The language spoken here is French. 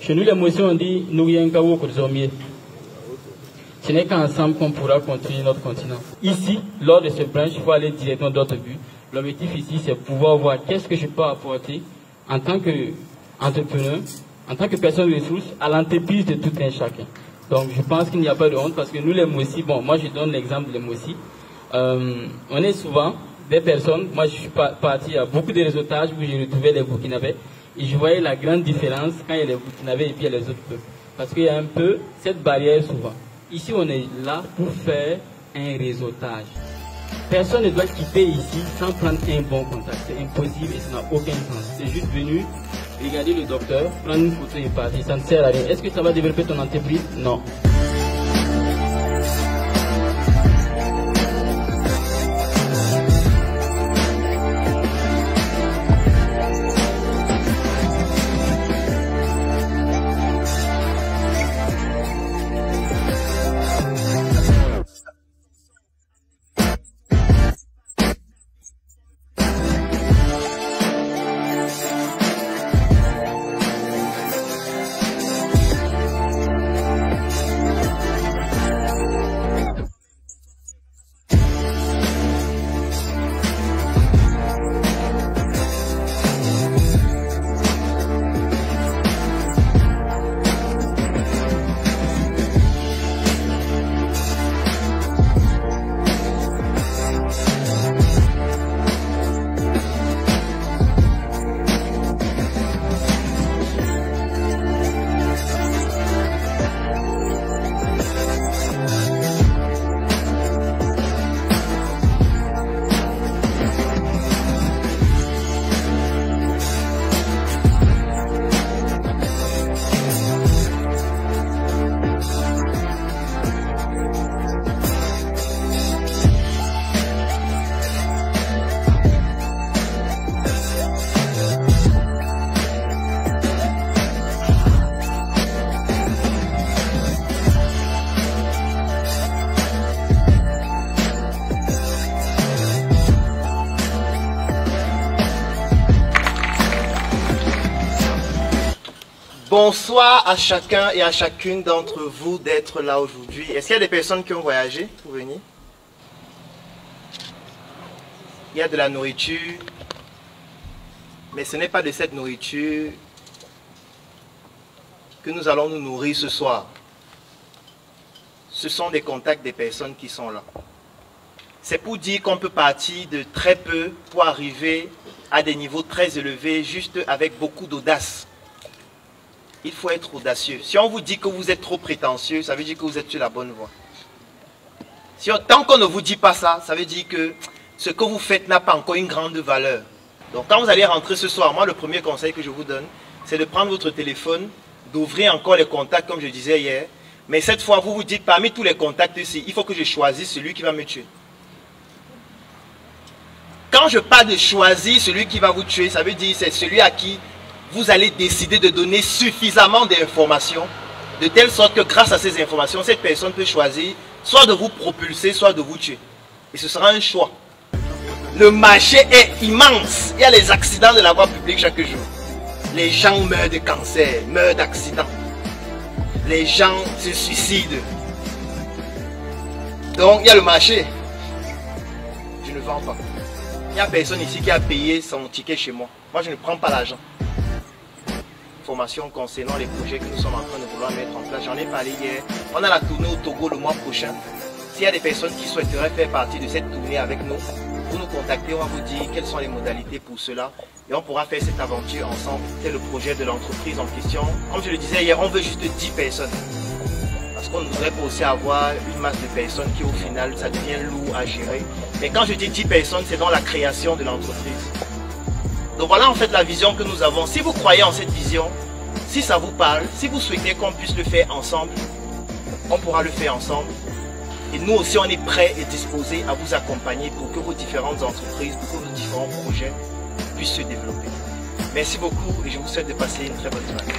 Chez nous, les mots on dit nous rien qu'à vous ce n'est qu'ensemble qu'on pourra construire notre continent. Ici, lors de ce branch, il faut aller directement d'autres buts. L'objectif ici, c'est pouvoir voir qu'est-ce que je peux apporter en tant qu'entrepreneur, en tant que personne ressource, à l'entreprise de tout un chacun. Donc, je pense qu'il n'y a pas de honte parce que nous, les Mossi, bon, moi, je donne l'exemple des Mossi. On est souvent des personnes, moi, je suis parti à beaucoup de réseautages où j'ai retrouvé les Burkinabés et je voyais la grande différence quand il y a les Burkinabés et puis il y a les autres peuples. Parce qu'il y a un peu cette barrière souvent. Ici, on est là pour faire un réseautage. Personne ne doit quitter ici sans prendre un bon contact. C'est impossible et ça n'a aucun sens. C'est juste venu, regarder le docteur, prendre une photo et partir. Ça ne sert à rien. Est-ce que ça va développer ton entreprise? Non. Bonsoir à chacun et à chacune d'entre vous d'être là aujourd'hui. Est-ce qu'il y a des personnes qui ont voyagé pour venir? Il y a de la nourriture, mais ce n'est pas de cette nourriture que nous allons nous nourrir ce soir. Ce sont des contacts des personnes qui sont là. C'est pour dire qu'on peut partir de très peu pour arriver à des niveaux très élevés juste avec beaucoup d'audace. Il faut être audacieux. Si on vous dit que vous êtes trop prétentieux, ça veut dire que vous êtes sur la bonne voie. Tant qu'on ne vous dit pas ça, ça veut dire que ce que vous faites n'a pas encore une grande valeur. Donc quand vous allez rentrer ce soir, moi le premier conseil que je vous donne, c'est de prendre votre téléphone, d'ouvrir encore les contacts comme je disais hier. Mais cette fois, vous vous dites, parmi tous les contacts ici, il faut que je choisisse celui qui va me tuer. Quand je parle de choisir celui qui va vous tuer, ça veut dire c'est celui à qui vous allez décider de donner suffisamment d'informations, de telle sorte que grâce à ces informations, cette personne peut choisir soit de vous propulser, soit de vous tuer. Et ce sera un choix. Le marché est immense. Il y a les accidents de la voie publique chaque jour. Les gens meurent de cancer, meurent d'accidents. Les gens se suicident. Donc il y a le marché. Je ne vends pas. Il n'y a personne ici qui a payé son ticket chez moi. Moi, je ne prends pas l'argent. Formation concernant les projets que nous sommes en train de vouloir mettre en place. J'en ai parlé hier. On a la tournée au Togo le mois prochain. S'il y a des personnes qui souhaiteraient faire partie de cette tournée avec nous, vous nous contactez, on va vous dire quelles sont les modalités pour cela. Et on pourra faire cette aventure ensemble. C'est le projet de l'entreprise en question. Comme je le disais hier, on veut juste 10 personnes. Parce qu'on ne voudrait pas aussi avoir une masse de personnes qui au final, ça devient lourd à gérer. Mais quand je dis 10 personnes, c'est dans la création de l'entreprise. Donc voilà en fait la vision que nous avons. Si vous croyez en cette vision, si ça vous parle, si vous souhaitez qu'on puisse le faire ensemble, on pourra le faire ensemble. Et nous aussi on est prêts et disposés à vous accompagner pour que vos différentes entreprises, pour que vos différents projets puissent se développer. Merci beaucoup et je vous souhaite de passer une très bonne soirée.